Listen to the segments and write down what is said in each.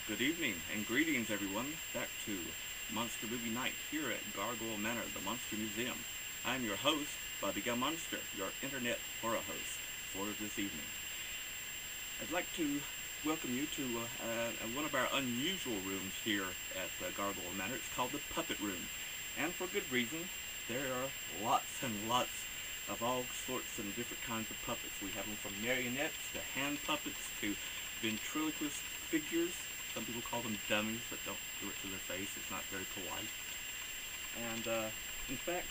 Good evening and greetings everyone, back to Monster Movie Night here at Gargoyle Manor, the Monster Museum. I'm your host, Bobby Gammonster, your internet horror host for this evening. I'd like to welcome you to one of our unusual rooms here at Gargoyle Manor. It's called the Puppet Room, and for good reason. There are lots and lots of all sorts and different kinds of puppets. We have them from marionettes to hand puppets to ventriloquist figures. Some people call them dummies, but don't do it to their face. It's not very polite. And in fact,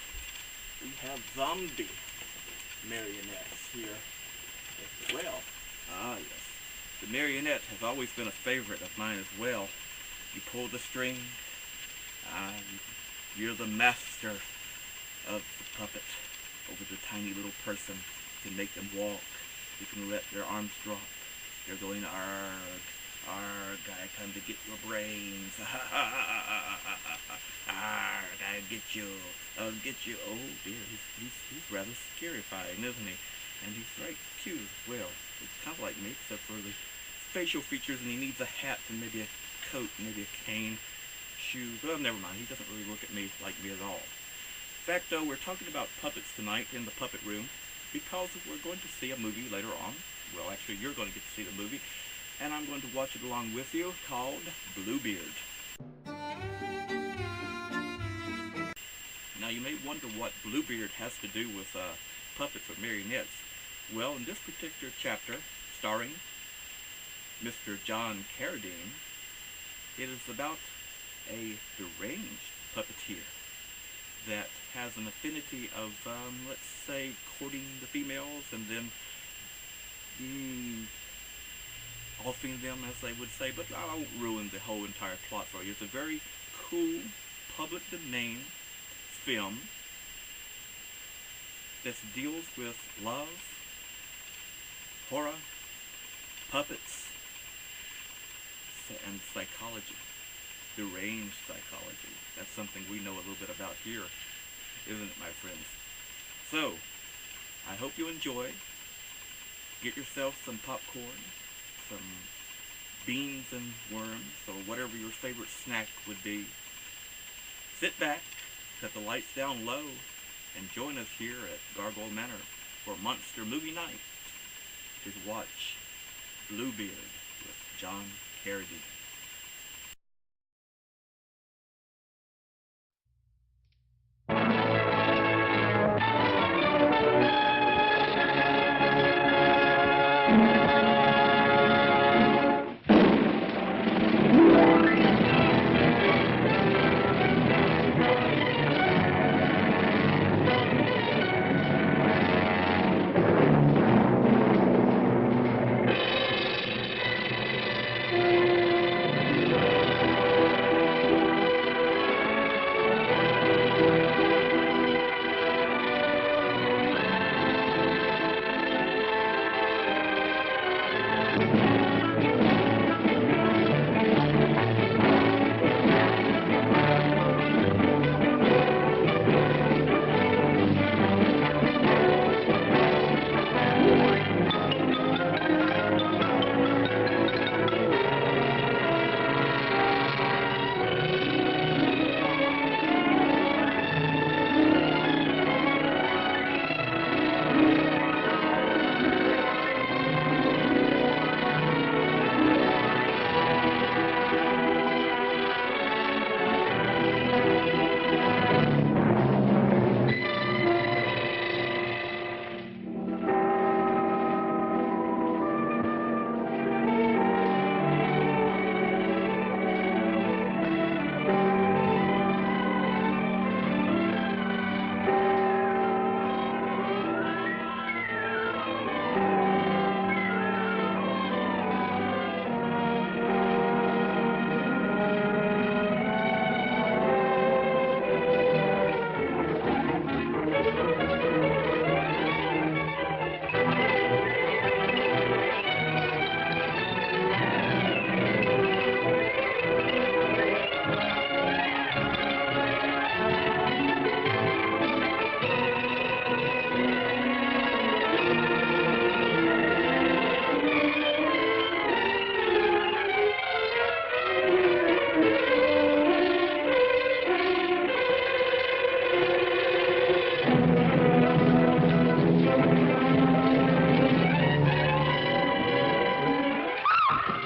we have zombie marionettes here as well. Ah, yes. The marionette has always been a favorite of mine as well. You pull the string. You're the master of the puppet over the tiny little person. You can make them walk. You can let their arms drop. They're going, arg, arg, I come to get your brains. Arg, I get you. I'll get you. Oh dear, he's rather scarifying, isn't he? And he's very cute as well. He's kind of like me, except for the facial features, and he needs a hat and maybe a coat, maybe a cane, shoes. Well, never mind. He doesn't really look at me like me at all. In fact, though, we're talking about puppets tonight in the Puppet Room because we're going to see a movie later on. Well, actually, you're going to get to see the movie, and I'm going to watch it along with you, called Bluebeard. Now, you may wonder what Bluebeard has to do with puppets or marionettes. Well, in this particular chapter, starring Mr. John Carradine, it is about a deranged puppeteer that has an affinity of, let's say, courting the females and then offing them, as they would say, but I won't ruin the whole entire plot for you. It's a very cool, public domain film that deals with love, horror, puppets, and psychology. Deranged psychology. That's something we know a little bit about here, isn't it, my friends? So, I hope you enjoy. Get yourself some popcorn, some beans and worms, or whatever your favorite snack would be. Sit back, set the lights down low, and join us here at Gargoyle Manor for Monster Movie Night to watch Bluebeard with John Carradine.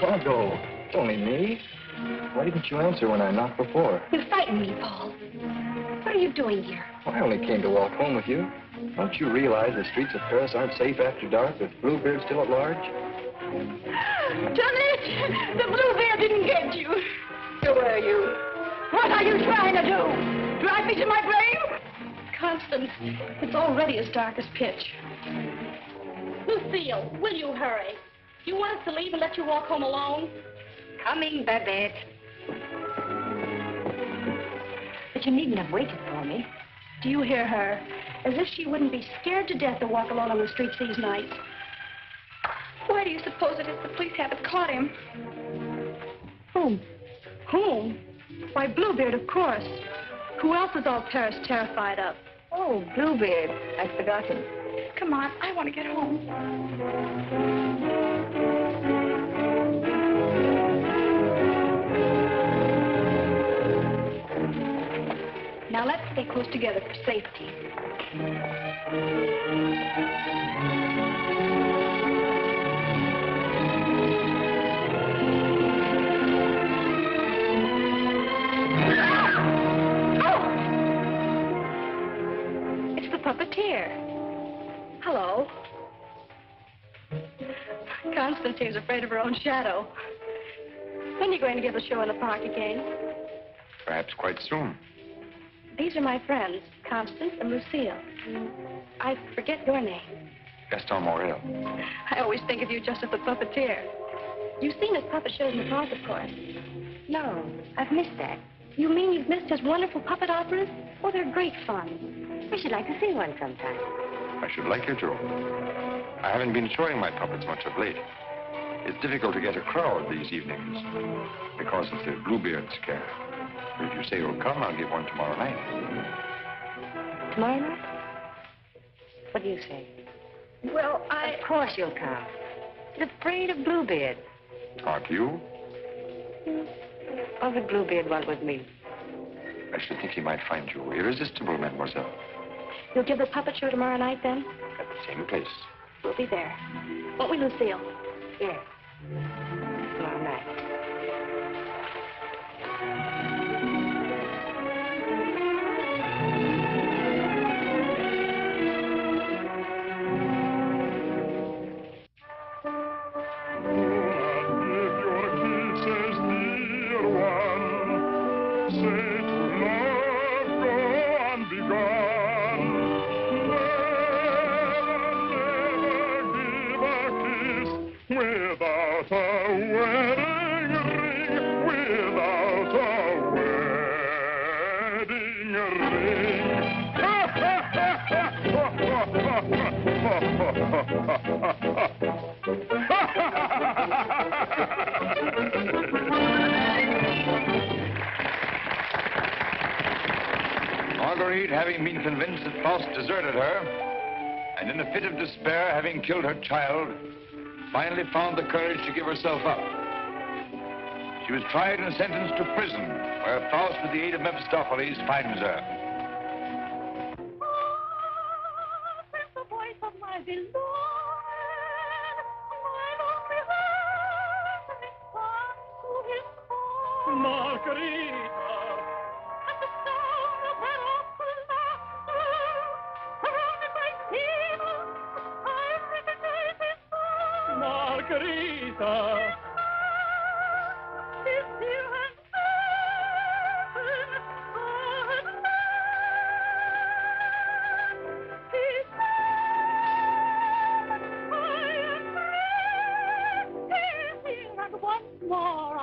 Margot, it's only me. Why didn't you answer when I knocked before? You frightened me, Paul. What are you doing here? Well, I only came to walk home with you. Don't you realize the streets of Paris aren't safe after dark with Bluebeard still at large? Johnny, the Bluebeard didn't get you. Who are you? What are you trying to do? Drive me to my grave? Constance, it's already as dark as pitch. Lucille, will you hurry? Do you want us to leave and let you walk home alone? Coming, Babette. But you needn't have waited for me. Do you hear her? As if she wouldn't be scared to death to walk alone on the streets these nights. Why do you suppose it is the police haven't caught him? Whom? Whom? Why, Bluebeard, of course. Who else is all Paris terrified of? Oh, Bluebeard. I'd forgotten. Come on, I want to get home. Now let's stay close together for safety. It's the puppeteer. Hello. Constance seems afraid of her own shadow. When are you going to give the show in the park again? Perhaps quite soon. These are my friends, Constance and Lucille. I forget your name. Gaston Morel. I always think of you just as the puppeteer. You've seen his puppet shows in the park, of course. No, I've missed that. You mean you've missed his wonderful puppet operas? Oh, they're great fun. I should like to see one sometime. I should like you to. I haven't been showing my puppets much of late. It's difficult to get a crowd these evenings because of the Bluebeard scare. But if you say you'll come, I'll give one tomorrow night. Tomorrow night? What do you say? Well, Of course you'll come. He's afraid of Bluebeard. Aren't you? What would Bluebeard want with me? I should think he might find you irresistible, mademoiselle. You'll give the puppet show tomorrow night, then? At the same place. We'll be there. Won't we, Lucille? Yes. Tomorrow night. Marguerite, having been convinced that Faust deserted her, and in a fit of despair, having killed her child, finally found the courage to give herself up. She was tried and sentenced to prison, where Faust, with the aid of Mephistopheles, finds her. The voice of my beloved, Margarita. At the sound of her awful laughter, surrounded by demons, I recognize his voice. Margarita. His dear and fair, he said, I am here, and once more I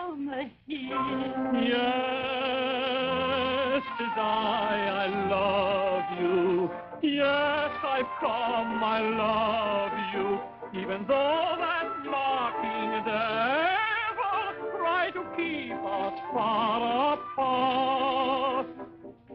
am here. Yes, 'tis I love you. Yes, I've come, I love you. Even though that mocking devil try to keep us far apart,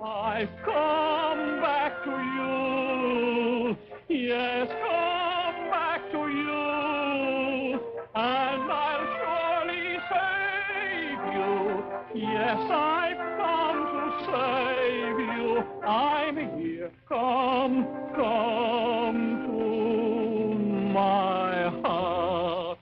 I've come back to you. Yes, come back to you. And I'll surely save you. Yes, I've come to save you. I'm here. Come to my heart.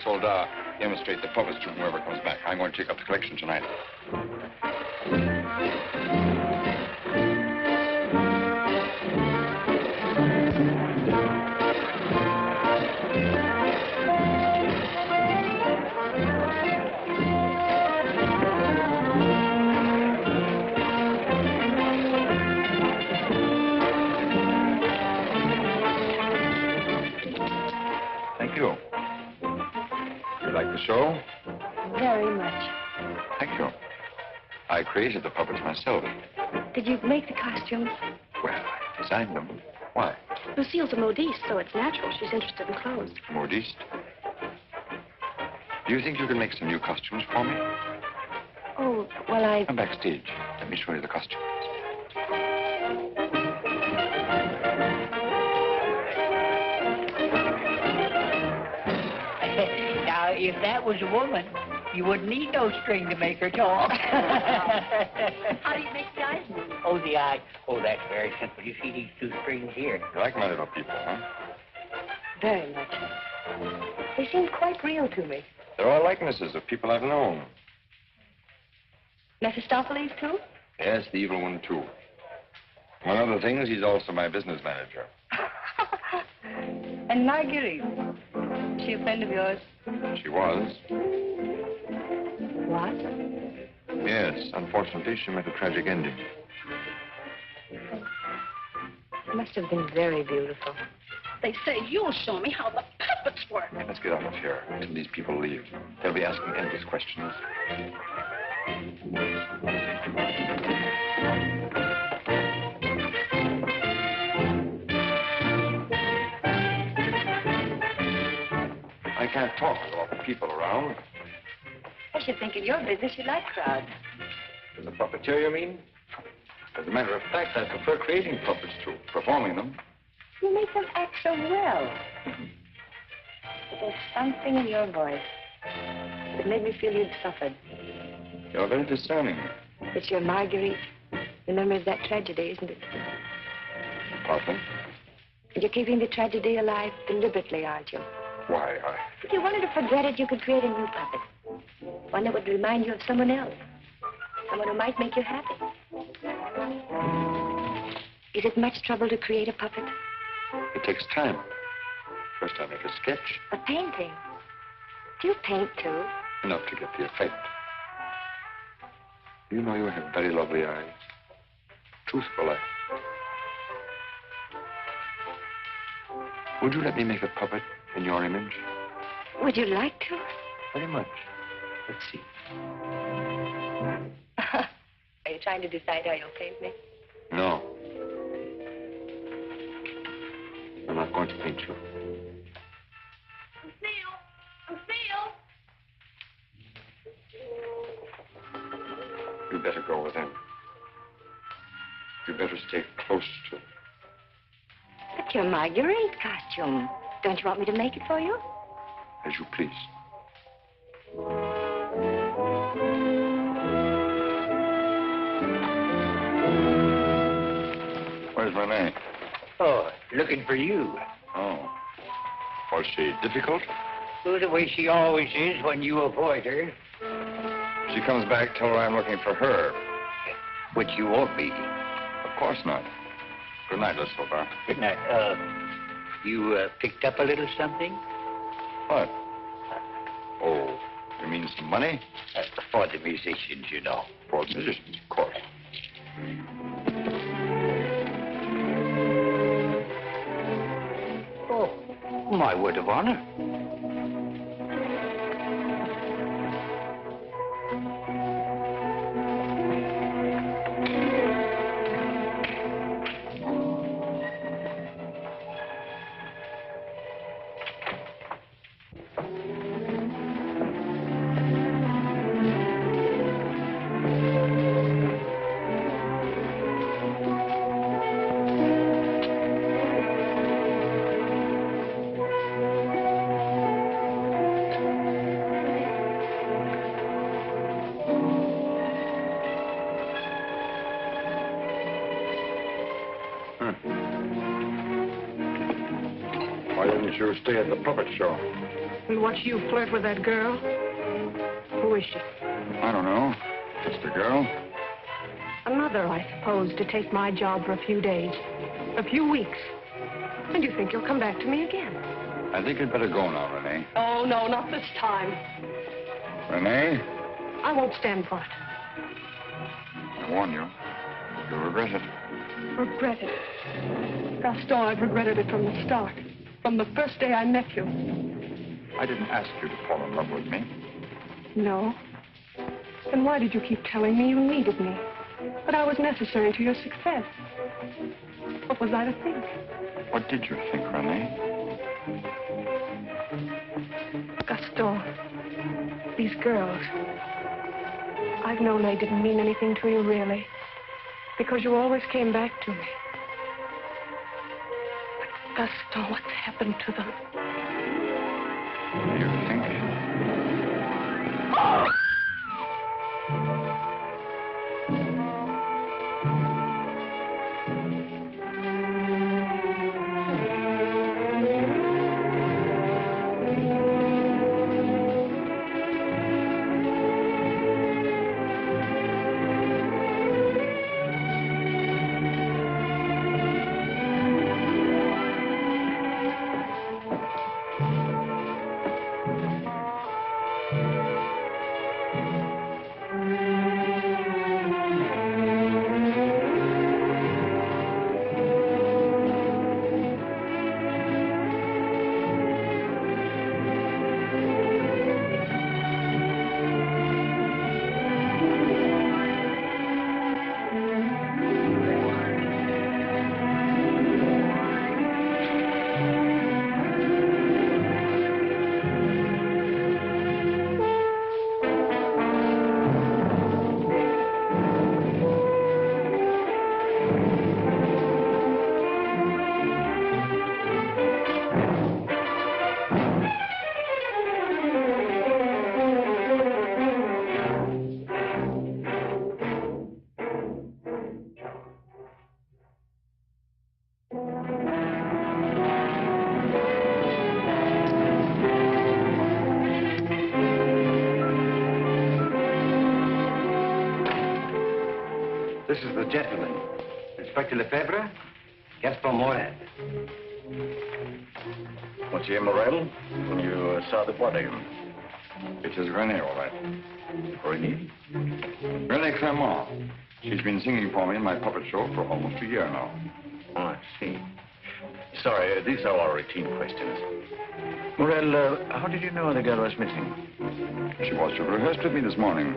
Soldat demonstrate the puppets to whoever comes back. I'm going to take up the collection tonight. Thank you. You like the show? Very much. Thank you. I created the puppets myself. Did you make the costumes? Well, I designed them. Why? Lucille's a modiste, so it's natural. She's interested in clothes. Modiste? Do you think you can make some new costumes for me? Oh, well, Come backstage. Let me show you the costumes. Now, if that was a woman, you wouldn't need no string to make her talk. How do you make the eyes move? Oh, the eye. Oh, that's very simple. You see these two strings here? You like my little people, huh? very much. They seem quite real to me. They're all likenesses of people I've known. Mephistopheles, too? Yes, the evil one, too. Among other things, he's also my business manager. And Marguerite. She a friend of yours? She was. What? Yes, unfortunately, she met a tragic ending. It must have been very beautiful. They say you'll show me how the puppets work. Let's get out of here until these people leave. They'll be asking endless questions. I can't talk with all the people around. I should think in your business you like crowds. As a puppeteer, you mean? As a matter of fact, I prefer creating puppets to performing them. You make them act so well. But there's something in your voice that made me feel you'd suffered. You're very discerning. It's your Marguerite. The memory of that tragedy, isn't it? Partly. And you're keeping the tragedy alive deliberately, aren't you? Why, If you wanted to forget it, you could create a new puppet. One that would remind you of someone else. Someone who might make you happy. Is it much trouble to create a puppet? It takes time. First, I make a sketch. A painting? Do you paint, too? Enough to get the effect. You know you have very lovely eyes. Truthful eyes. Would you let me make a puppet in your image? Would you like to? Very much. Let's see. Are you trying to decide how you'll paint me? No. I'm not going to paint you. Lucille! You better go with him. You better stay close to him. But your Marguerite costume. Don't you want me to make it for you? As you please. Where's Renee? Oh, looking for you. Oh. Was she difficult? Oh, the way she always is when you avoid her. She comes back, tell her I'm looking for her. Which you won't be. Of course not. Good night, Miss Silver. Good night. You picked up a little something? What? Oh, you mean some money? For the musicians, you know. For the musicians, of course. Oh, my word of honor. Why didn't you stay at the puppet show? And watch you flirt with that girl? Who is she? I don't know. Just a girl. Another, I suppose, to take my job for a few days. A few weeks. And you think you'll come back to me again? I think you'd better go now, Renee. Oh, no, not this time. Renee, I won't stand for it. I warn you. You'll regret it. Regret it. Gaston, I've regretted it from the start. From the first day I met you. I didn't ask you to fall in love with me. No. Then why did you keep telling me you needed me? That I was necessary to your success? What was I to think? What did you think, Renee? Gaston, these girls. I've known they didn't mean anything to you, really. Because you always came back to me. But Gaston, what's happened to them? You think? This is the gentleman. Inspector Lefebvre, Gaston Morel. Monsieur Morel, you saw the body. It is Renee, all right. Renee? Renee Clermont. She's been singing for me in my puppet show for almost a year now. Oh, I see. Sorry, these are all routine questions. Morel, how did you know the girl was missing? She was to rehearse with me this morning.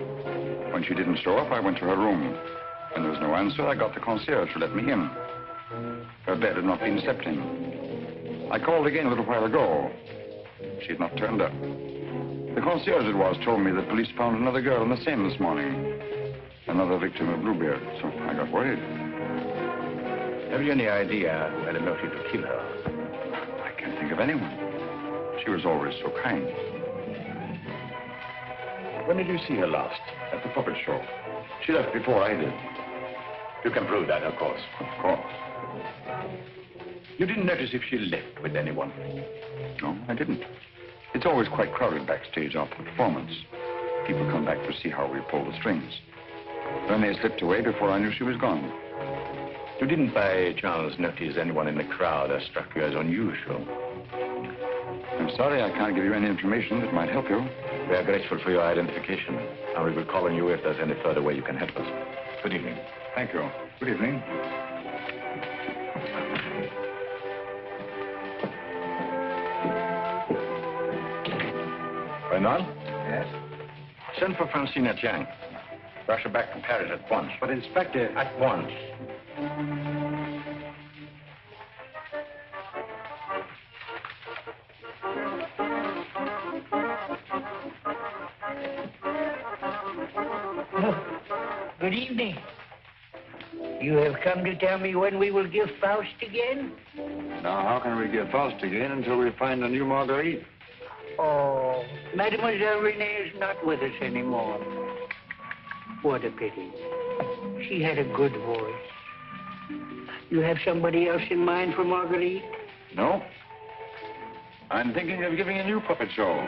When she didn't show up, I went to her room. When there was no answer, I got the concierge to let me in. Her bed had not been slept in. I called again a little while ago. She had not turned up. The concierge it was told me the police found another girl in the Seine this morning. Another victim of Bluebeard, so I got worried. Have you any idea who had a motive to kill her? I can't think of anyone. She was always so kind. When did you see her last? At the puppet show. She left before I did. You can prove that, of course. Of course. You didn't notice if she left with anyone? No, I didn't. It's always quite crowded backstage after the performance. People come back to see how we pull the strings. Then they slipped away before I knew she was gone. You didn't by chance notice anyone in the crowd that struck you as unusual? I'm sorry I can't give you any information that might help you. We are grateful for your identification, and we will call on you if there's any further way you can help us. Good evening. Thank you. Good evening. Renan? Yes? Send for Francina Chiang. Rush her back to Paris at once. But, Inspector... At once. Good evening. You have come to tell me when we will give Faust again? Now, how can we give Faust again until we find a new Marguerite? Oh, Mademoiselle Renee is not with us anymore. What a pity. She had a good voice. You have somebody else in mind for Marguerite? No. I'm thinking of giving a new puppet show.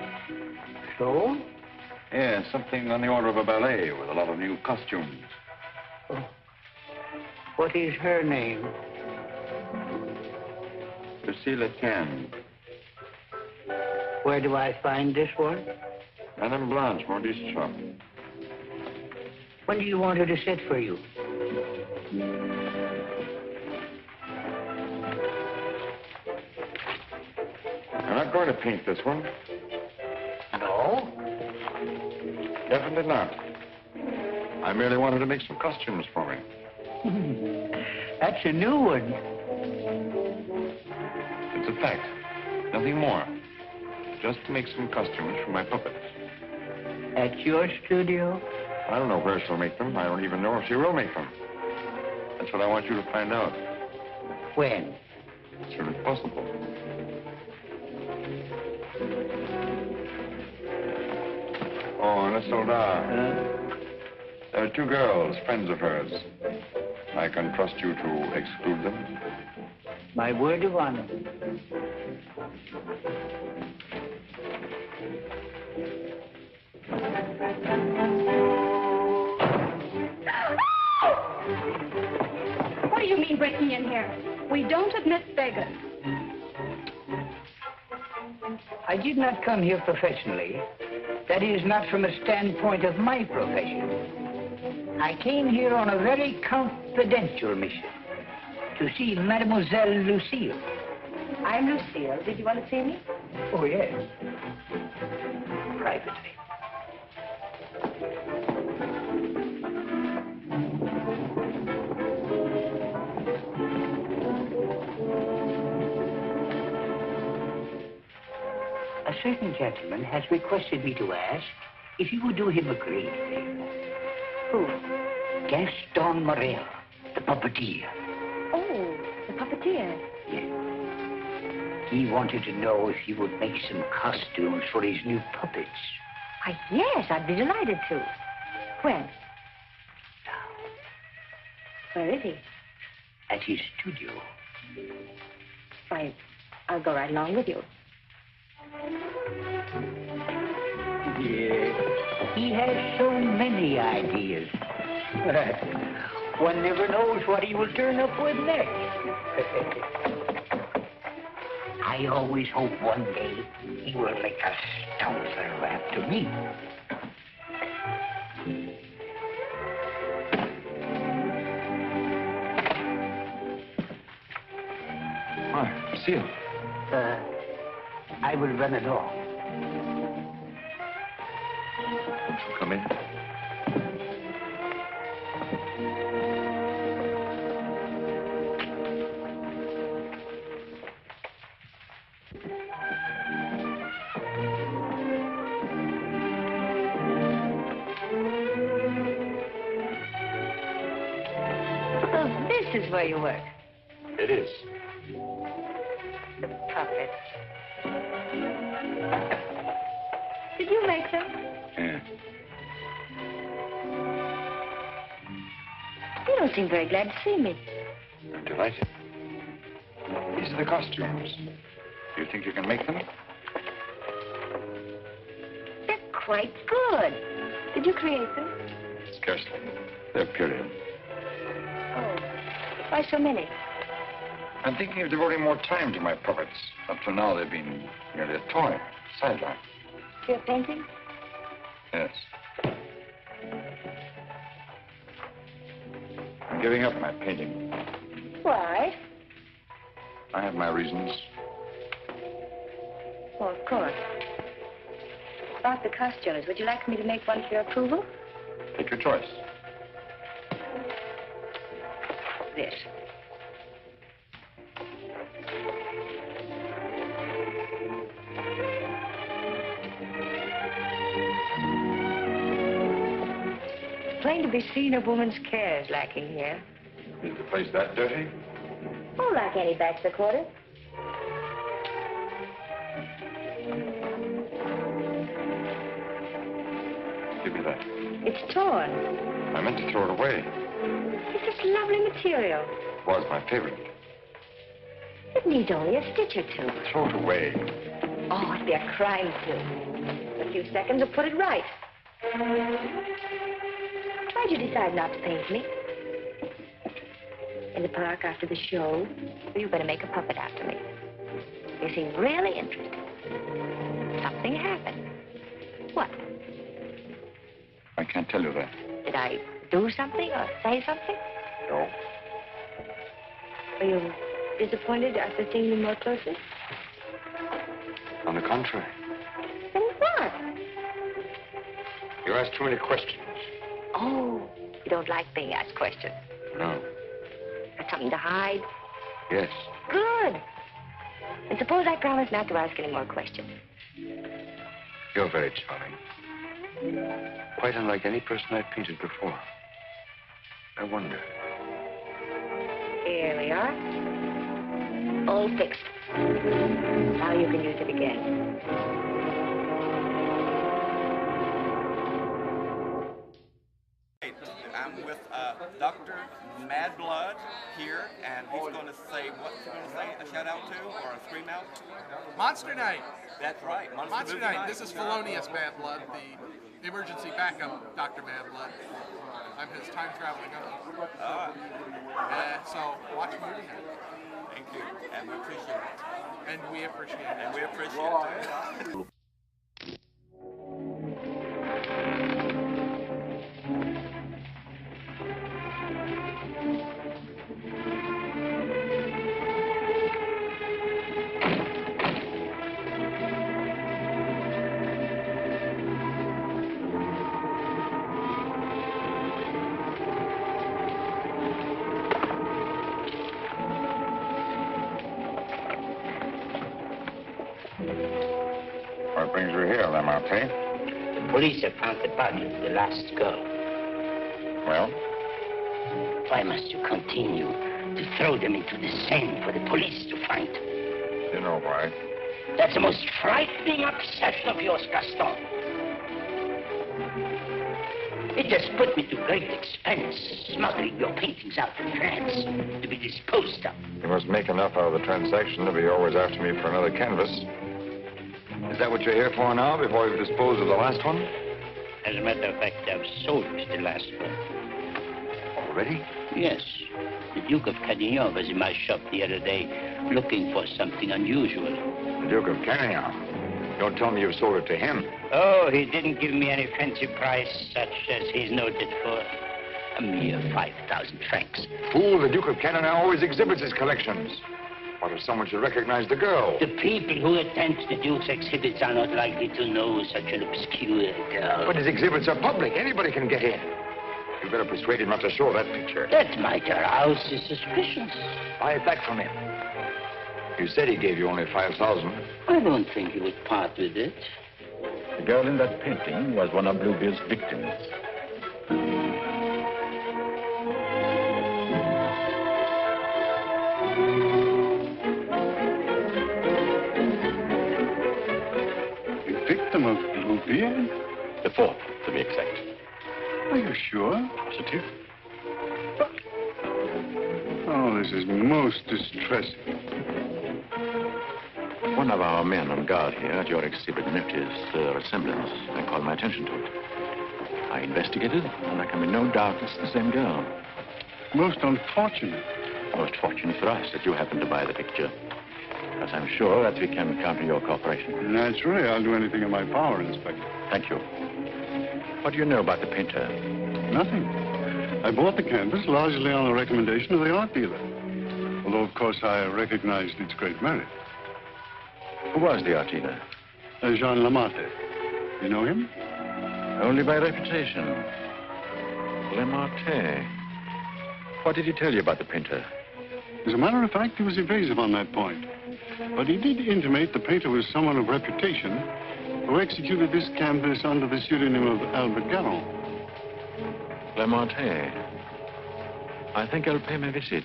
So? Yeah, something on the order of a ballet with a lot of new costumes. Oh. What is her name? Lucille Etienne. Where do I find this one? Madame Blanche, Maurice's shop. When do you want her to sit for you? I'm not going to paint this one. No? Definitely not. I merely wanted to make some costumes for me. That's a new one. It's a fact. Nothing more. Just to make some costumes for my puppets. At your studio? I don't know where she'll make them. I don't even know if she will make them. That's what I want you to find out. When? As soon as possible. Oh, and a soldat. There are two girls, friends of hers. I can trust you to exclude them. My word of honor. What do you mean breaking in here? We don't admit beggars. I did not come here professionally. That is, not from a standpoint of my profession. I came here on a very confidential mission. To see Mademoiselle Lucille. I'm Lucille. Did you want to see me? Oh, yes. Privately. A certain gentleman has requested me to ask if you would do him a great favor. Who? Gaston Morel, the puppeteer. Oh, the puppeteer. Yes. He wanted to know if you would make some costumes for his new puppets. Yes, I'd be delighted to. When? Now, Where is he? at his studio. Fine. I'll go right along with you. Yeah, he has so many ideas. One never knows what he will turn up with next. I always hope one day he will make a stoutler after me. Hi, Lucille. I will run along. Come in. So this is where you work. It is. The puppets. Did you make them? Yeah. You don't seem very glad to see me. I'm delighted. These are the costumes. Do you think you can make them? They're quite good. Did you create them? Scarcely. They're period. Oh, why so many? I'm thinking of devoting more time to my puppets. Up till now, they've been merely a toy, sideline. You're painting? Yes. I'm giving up my painting. Why? I have my reasons. Oh, of course. About the costumes, would you like me to make one for your approval? Take your choice. This. It's plain to be seen a woman's care is lacking here. Is the place that dirty? Oh, like any bachelor quarter. Give me that. It's torn. I meant to throw it away. It's this lovely material. It was my favorite. It needs only a stitch or two. Throw it away. Oh, it'd be a crime to. A few seconds will put it right. Why'd you decide not to paint me? In the park after the show, you were going to make a puppet after me. You seem really interested. Something happened. What? I can't tell you that. Did I do something or say something? No. Are you disappointed after seeing me more closely? On the contrary. Then what? You asked too many questions. Oh, you don't like being asked questions. No. Got something to hide? Yes. Good. And suppose I promise not to ask any more questions. You're very charming. Quite unlike any person I've painted before. I wonder. Here we are. All fixed. Now you can use it again. I'm with Dr. Mad Blood here, and he's going to say, what's he going to say, a shout out to or a scream out? Monster Night. That's right. Monster Night. This is Felonious Mad Blood, the emergency backup Dr. Mad Blood. I'm his time traveling uncle. So watch the movie now. Thank you, and we appreciate it. And we appreciate it. And we appreciate it. What brings you here, Lamarté? The police have found the body of the last girl. Well? Why must you continue to throw them into the Seine for the police to find? You know why. That's the most frightening obsession of yours, Gaston. It has put me to great expense, smuggling your paintings out to France to be disposed of. You must make enough out of the transaction to be always after me for another canvas. Is that what you're here for now, before you've disposed of the last one? As a matter of fact, I've sold the last one. Already? Yes. The Duke of Cadignan was in my shop the other day looking for something unusual. The Duke of Cadignan? Don't tell me you've sold it to him. Oh, he didn't give me any fancy price such as he's noted for. A mere 5,000 francs. Fool, the Duke of Cadignan always exhibits his collections. What if someone should recognize the girl? The people who attend the Duke's exhibits are not likely to know such an obscure girl. But his exhibits are public. Anybody can get in. You better persuade him not to show that picture. That might arouse his suspicions. Buy it back from him. You said he gave you only 5,000. I don't think he would part with it. The girl in that painting was one of Bluebeard's victims. A victim of Bluebeard? The fourth, to be exact. Are you sure? Positive. Oh, this is most distressing. One of our men on guard here at your exhibit noticed a resemblance and called my attention to it. I investigated, and there can be no doubt it's the same girl. Most unfortunate. Most fortunate for us that you happened to buy the picture. Because I'm sure that we can count on your cooperation. Naturally, I'll do anything in my power, Inspector. Thank you. What do you know about the painter? Nothing. I bought the canvas largely on the recommendation of the art dealer. Although, of course, I recognized its great merit. Who was the art dealer? Jean Lamarté. You know him? Only by reputation. Lamarté. What did he tell you about the painter? As a matter of fact, he was evasive on that point. But he did intimate the painter was someone of reputation who executed this canvas under the pseudonym of Albert Garon. Lamarté. I think I'll pay him a visit.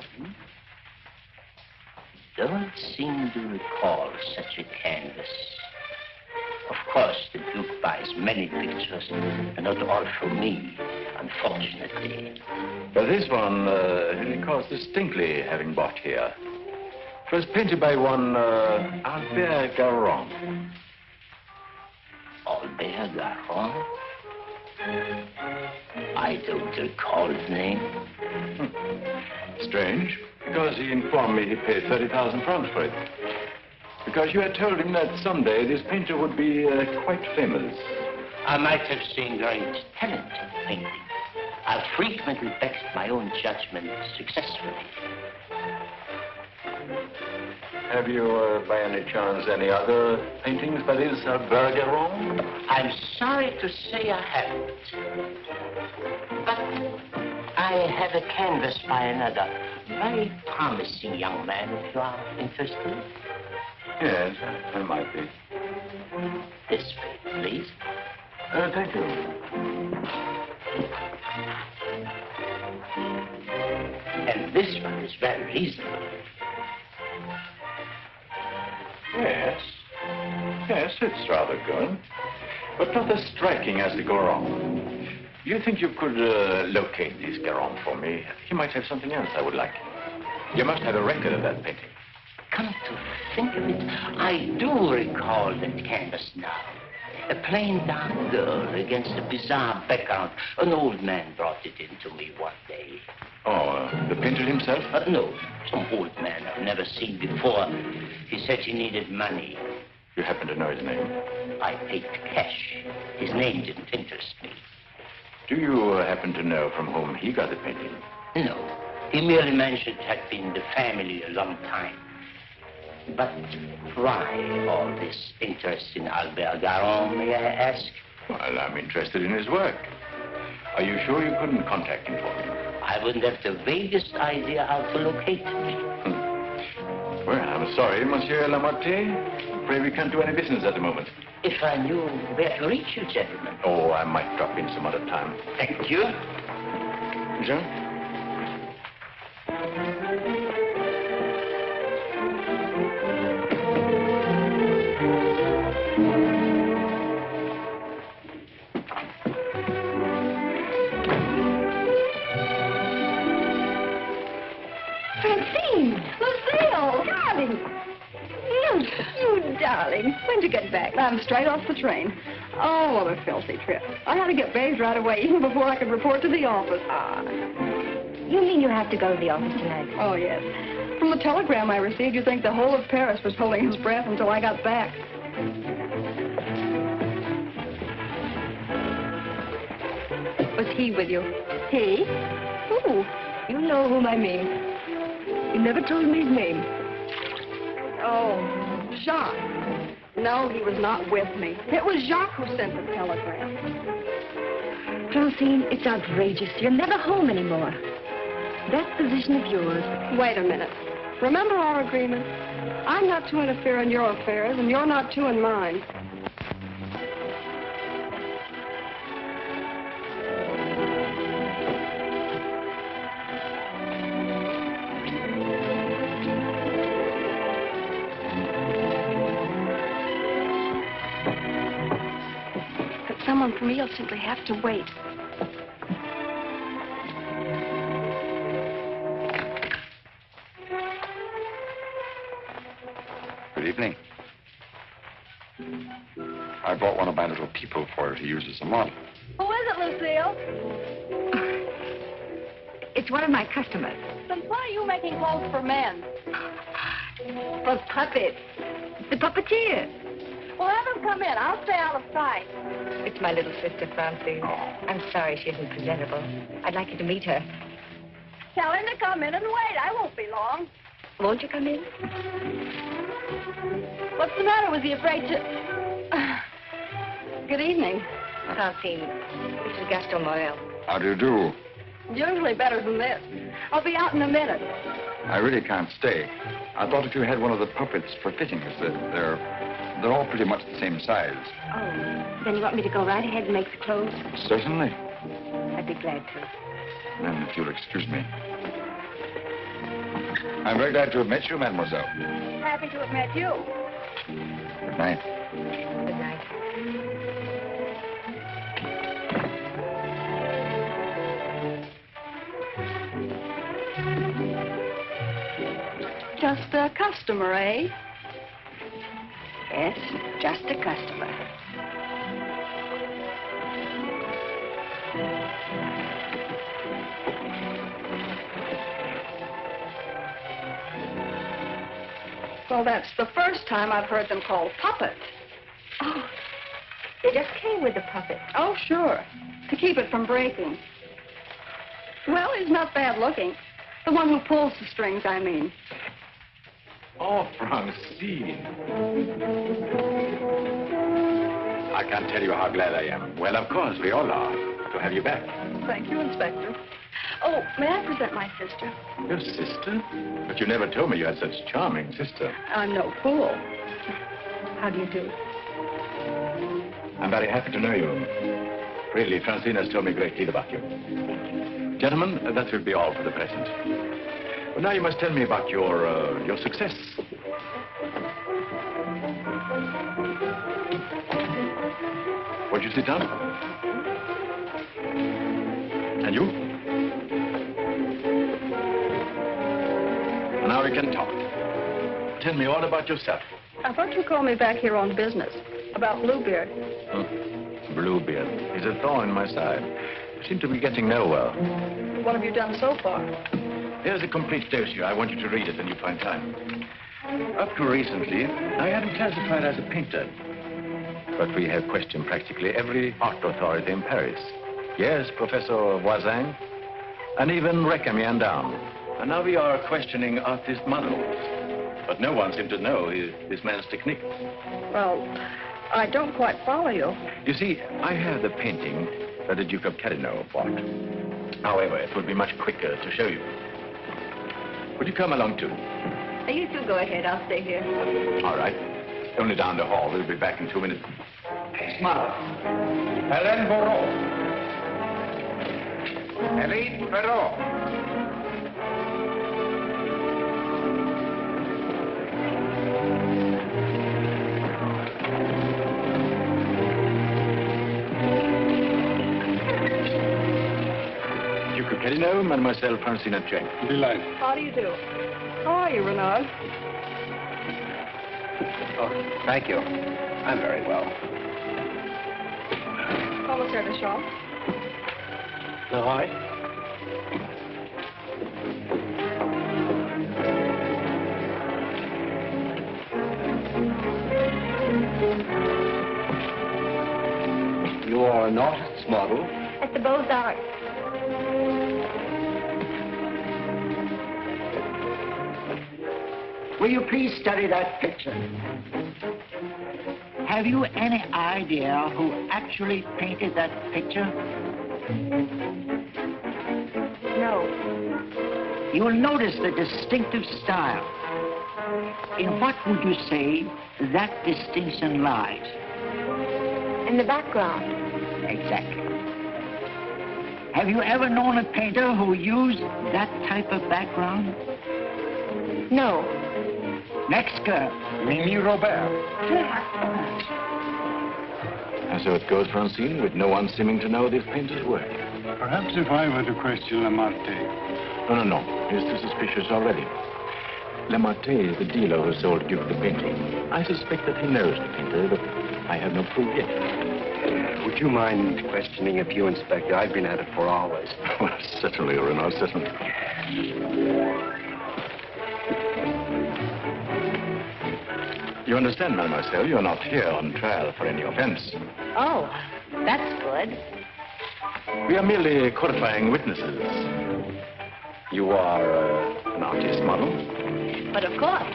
Don't seem to recall such a canvas. Of course, the Duke buys many pictures, and not all from me, unfortunately. But this one, he recalls distinctly having bought here. It was painted by one Albert Garon. Albert Garon? I don't recall his name. Strange, because he informed me he paid 30,000 francs for it. Because you had told him that someday this painter would be quite famous. I might have seen great talent in painting. I've frequently backed my own judgment successfully. Have you, by any chance, any other paintings by this Albert Garon? I'm sorry to say I haven't. But I have a canvas by another very promising young man, if you are interested. Yes, I might be. This way, please. Thank you. And this one is very reasonable. Yes. Yes, it's rather good. But not as striking as the Garon. Do you think you could locate this Garon for me? He might have something else I would like. You must have a record of that painting. Come to think of it, I do recall that canvas now. A plain dark girl against a bizarre background. An old man brought it in to me one day. Oh, the painter himself? No, some old man I've never seen before. He said he needed money. You happen to know his name? I paid cash. His name didn't interest me. Do you happen to know from whom he got the painting? No. He merely mentioned it had been the family a long time. But why all this interest in Albert Garon, may I ask? Well, I'm interested in his work. Are you sure you couldn't contact him for me? I wouldn't have the vaguest idea how to locate him. Well, I'm sorry, Monsieur Lamarté. Pray we can't do any business at the moment. If I knew where to reach you, gentlemen. Oh, I might drop in some other time. Thank you. Jean? You darling. When'd you get back? I'm straight off the train. Oh, what a filthy trip. I had to get bathed right away, even before I could report to the office. You mean you have to go to the office tonight? Oh, yes. From the telegram I received, you'd think the whole of Paris was holding his breath until I got back. Was he with you? He? Who? You know whom I mean. You never told me his name. Oh, Jacques. No, he was not with me. It was Jacques who sent the telegram. Francine, it's outrageous. You're never home anymore. That position of yours. Wait a minute. Remember our agreement? I'm not to interfere in your affairs, and you're not to in mine. Someone for me will simply have to wait. evening. I brought one of my little people for her to use as a model. Who is it, Lucille? It's one of my customers. Then why are you making clothes for men? For puppets. The puppeteer. Well, have them come in. I'll stay out of sight. It's my little sister, Francine. I'm sorry she isn't presentable. I'd like you to meet her. Tell him to come in and wait. I won't be long. Won't you come in? What's the matter? Was he afraid to... Good evening. Francine, this is Gaston Morel. How do you do? Usually better than this. I'll be out in a minute. I really can't stay. I thought if you had one of the puppets for fittings, they're all pretty much the same size. Oh, then you want me to go right ahead and make the clothes? Certainly. I'd be glad to. Then, if you'll excuse me. I'm very glad to have met you, mademoiselle. Happy to have met you. Good night. Good night. Just a customer, eh? Yes, just a customer. Well, that's the first time I've heard them called puppets. Oh, they just came with the puppet. Oh, sure. To keep it from breaking. Well, he's not bad looking. The one who pulls the strings, I mean. Oh, Francine. I can't tell you how glad I am. Well, of course, we all are to have you back. Thank you, Inspector. Oh, may I present my sister? Your sister? But you never told me you had such a charming sister. I'm no fool. How do you do? I'm very happy to know you. Really, Francine has told me a great deal about you. Gentlemen, that will be all for the present. Well, now you must tell me about your success. Won't you sit down? And you? Now we can talk. Tell me all about yourself. I thought you called me back here on business. About Bluebeard. Bluebeard. He's a thorn in my side. You seem to be getting nowhere. What have you done so far? Here's a complete dossier. I want you to read it when you find time. Up to recently, I had him classified as a painter. But we have questioned practically every art authority in Paris. Yes, Professor Voisin, and even Recamier and down. And now we are questioning artist models. But no one seemed to know this man's technique. Well, I don't quite follow you. You see, I have the painting that the Duke of Carignan bought. However, it would be much quicker to show you. Would you come along, too? You two go ahead. I'll stay here. All right. Only down the hall. We'll be back in 2 minutes. Smile. Hélène Bourreau. Hélène Perrault. Duke of Carignan, Mademoiselle Francine Jane. Delighted. How do you do? How are you, Renard? Oh, thank you. I'm very well. Commissaire Deschamps. Leroy? You are an artist's model? At the Beaux-Arts. Will you please study that picture? Have you any idea who actually painted that picture? No. You will notice the distinctive style. In what would you say that distinction lies? In the background. Exactly. Have you ever known a painter who used that type of background? No. Next girl. Mimi Robert. And so it goes, Francine, with no one seeming to know this painter's work. Perhaps if I were to question Lamartine. No. He's too suspicious already. Lamarté is the dealer who sold Duke the painting. I suspect that he knows the painter, but I have no proof yet. Would you mind questioning a few, Inspector? I've been at it for hours. Well, certainly, Renaud, certainly. You understand, mademoiselle, you're not here on trial for any offense. Oh, that's good. We are merely qualifying witnesses. You are an artist model? But of course.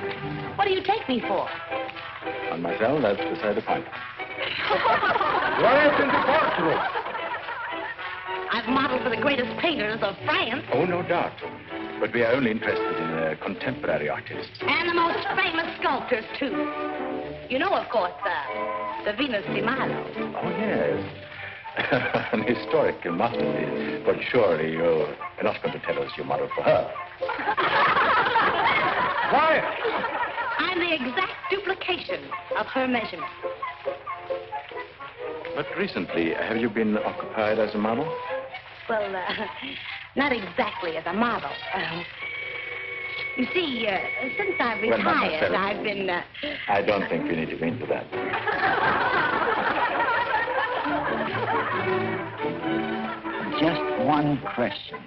What do you take me for? Mademoiselle, that's beside the point. Right in the courtroom. I've modeled for the greatest painters of France. Oh, no doubt. But we are only interested in contemporary artists. And the most famous sculptors, too. You know, of course, the Venus de Milo. Oh, yes. An historical masterpiece. But surely you're not going to tell us you modeled for her. Quiet! I'm the exact duplication of her measurements. But recently, have you been occupied as a model? Well, not exactly as a model. You see, since I've retired, I've been... I don't think we need to go into that. Just one question.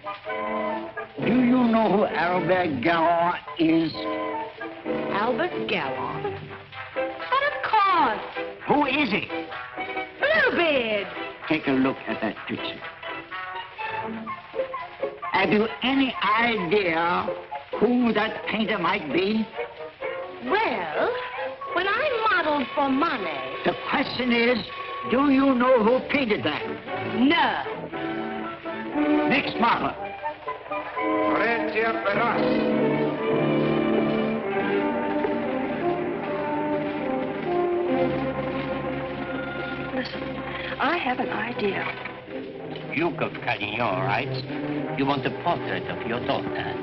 Do you know who Albert Gallon is? Albert Gallon? But of course. Who is he? Bluebeard. Take a look at that picture. Have you any idea who that painter might be? Well, when I modeled for Monet... The question is, do you know who painted that? No. Next model. Listen, I have an idea. Duke of Carignan writes, you want a portrait of your daughter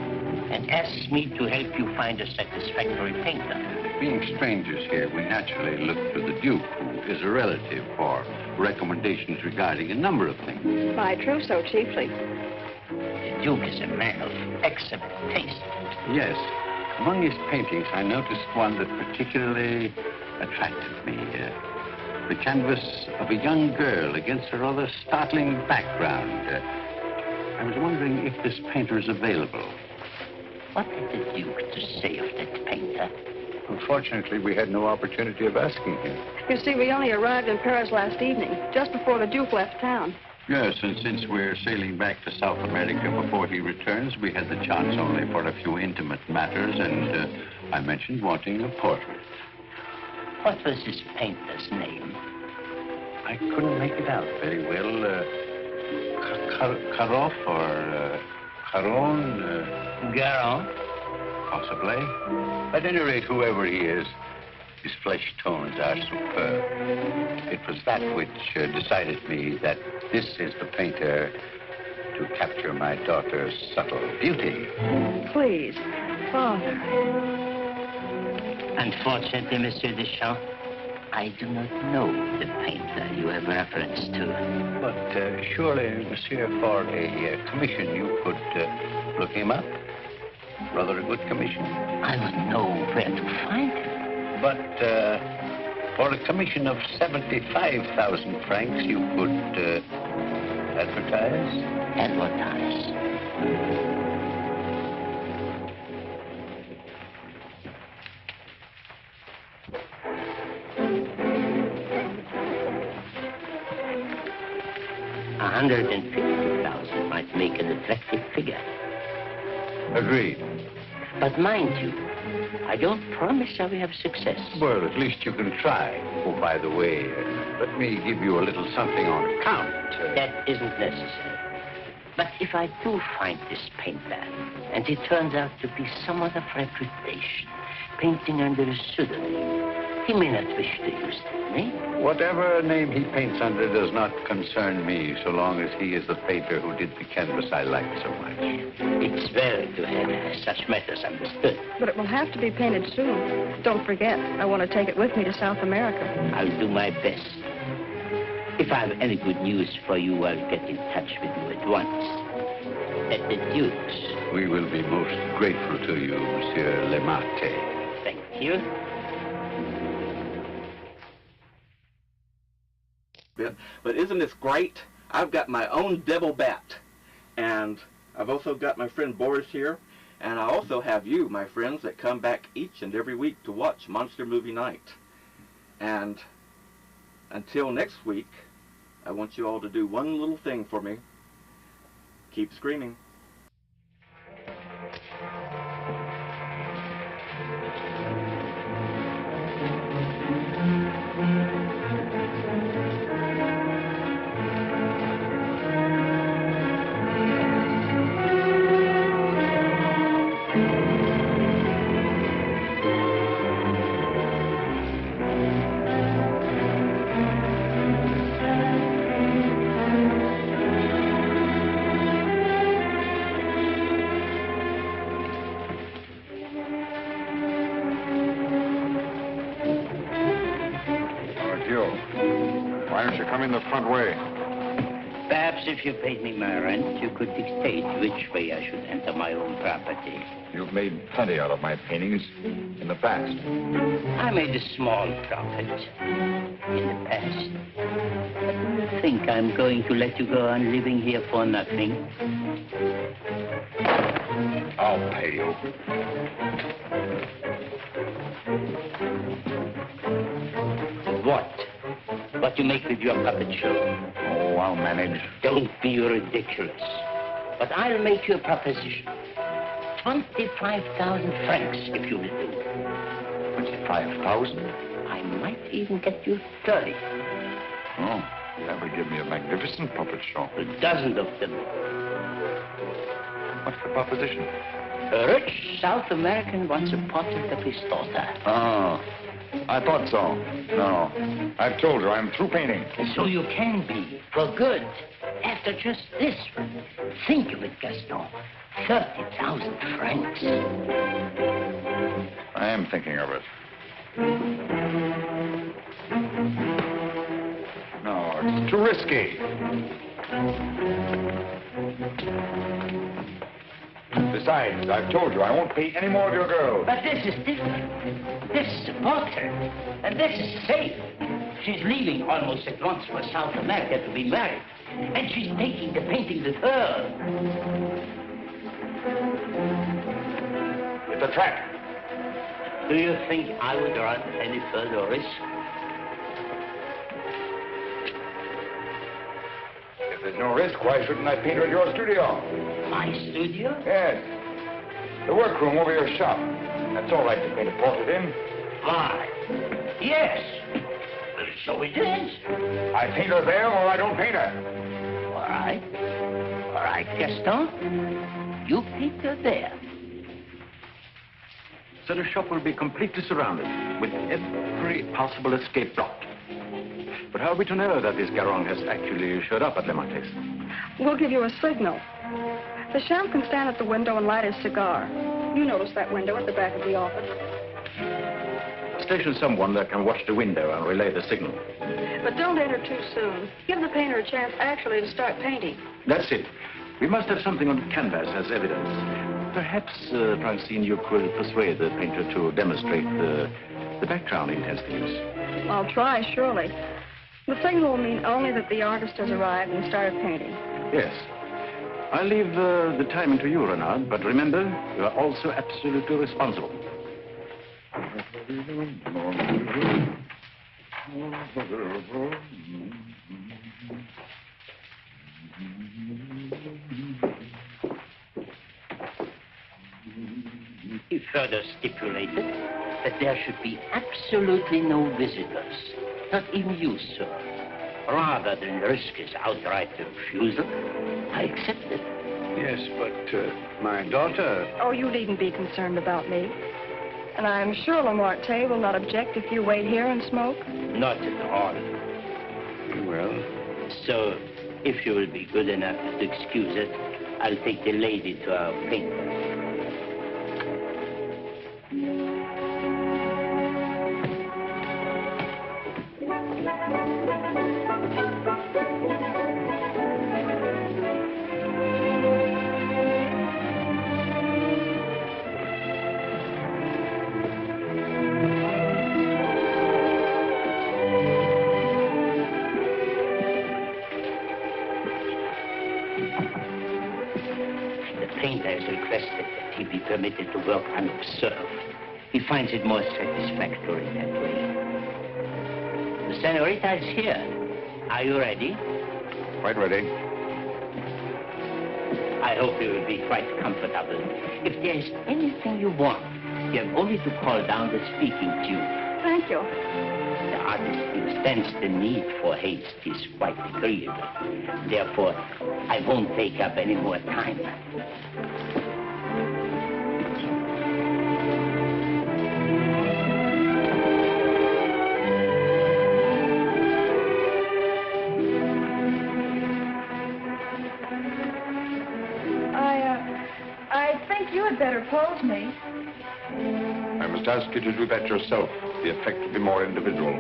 and asks me to help you find a satisfactory painter. Being strangers here, we naturally look to the Duke, who is a relative, for recommendations regarding a number of things. My trousseau, chiefly. The Duke is a man of excellent taste. Yes. Among his paintings, I noticed one that particularly attracted me. The canvas of a young girl against a rather startling background. I was wondering if this painter is available. What had the Duke to say of that painter? Unfortunately, we had no opportunity of asking him. You see, we only arrived in Paris last evening, just before the Duke left town. Yes, and since we're sailing back to South America before he returns, we had the chance only for a few intimate matters, and I mentioned wanting a portrait. What was this painter's name? I couldn't make it out very well. Karoff or Caron? Garon? Possibly. At any rate, whoever he is, his flesh tones are superb. It was that which decided me that this is the painter to capture my daughter's subtle beauty. Please, Father. Unfortunately, Monsieur Deschamps, I do not know the painter you have reference to. But surely, Monsieur, for a commission, you could look him up. Rather a good commission. I would know where to find him. But for a commission of 75,000 francs, you could advertise? Advertise. $150,000 might make an attractive figure. Agreed. But mind you, I don't promise I will have success. Well, at least you can try. Oh, by the way, let me give you a little something on account. That isn't necessary. But if I do find this painter, and he turns out to be someone of reputation, painting under a pseudonym, he may not wish to use that name. Whatever name he paints under does not concern me, so long as he is the painter who did the canvas I like so much. It's well to have such matters understood. But it will have to be painted soon. Don't forget, I want to take it with me to South America. I'll do my best. If I have any good news for you, I'll get in touch with you at once. at the Duke's. We will be most grateful to you, Monsieur Lemarte. Thank you. But isn't this great? I've got my own devil bat. And I've also got my friend Boris here. And I also have you, my friends, that come back each and every week to watch Monster Movie Night. And until next week, I want you all to do one little thing for me. Keep screaming. Why don't you come in the front way? Perhaps if you paid me my rent, you could dictate which way I should enter my own property. You've made plenty out of my paintings in the past. I made a small profit in the past. But do you think I'm going to let you go on living here for nothing? I'll pay you. What? What you make with your puppet show? Oh, I'll manage. Don't be ridiculous. But I'll make you a proposition. 25,000 francs, if you will do. 25,000? I might even get you 30. Oh, that would give me a magnificent puppet show. A dozen of them. What's the proposition? A rich South American wants a portrait of his daughter. Oh, I thought so. No, I've told her I'm through painting. So you can be, for good. After just this one. Think of it, Gaston. 30,000 francs. I am thinking of it. No, it's too risky. Besides, I've told you I won't pay any more of your girls. But this is different. This is a portrait. And this is safe. She's leaving almost at once for South America to be married. And she's taking the painting with her. It's a trap. Do you think I would run any further risk? If there's no risk, why shouldn't I paint her at your studio? My studio? Yes. The workroom over your shop. That's all right to paint a portrait in. Why? Yes. So it is. I paint her there or I don't paint her. All right. All right, Gaston. You paint her there. So the shop will be completely surrounded with every possible escape blocked. But how are we to know that this Garon has actually showed up at Le Marquis? We'll give you a signal. The champ can stand at the window and light his cigar. You notice that window at the back of the office. Station someone that can watch the window and relay the signal. But don't enter too soon. Give the painter a chance actually to start painting. That's it. We must have something on the canvas as evidence. Perhaps, Francine, you could persuade the painter to demonstrate the background he intends to use. I'll try, surely. The signal will mean only that the artist has arrived and started painting. Yes. I'll leave the timing to you, Renard, but remember, you are also absolutely responsible. He further stipulated that there should be absolutely no visitors, not even you, sir. Rather than risk his outright refusal, I accepted. Yes, but my daughter... Oh, you needn't be concerned about me. And I'm sure Lemarte will not object if you wait here and smoke. Not at all. Well... So, if you will be good enough to excuse it, I'll take the lady to our painter. painter has requested that he be permitted to work unobserved. He finds it more satisfactory that way. The senorita is here. Are you ready? Quite ready. I hope you will be quite comfortable. If there is anything you want, you have only to call down the speaking tube. Thank you. The artist understands the need for haste is quite agreeable. Therefore, I won't take up any more time. I think you had better pose me. I must ask you to do that yourself. The effect will be more individual.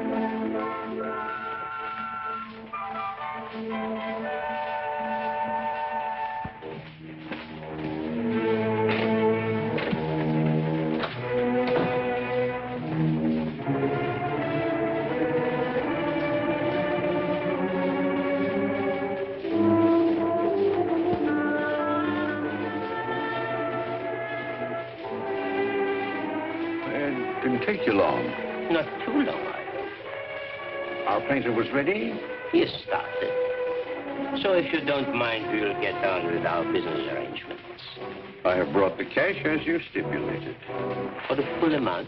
Take you long. Not too long, I hope. Our painter was ready? He has started. So if you don't mind, we'll get on with our business arrangements. I have brought the cash as you stipulated. For the full amount?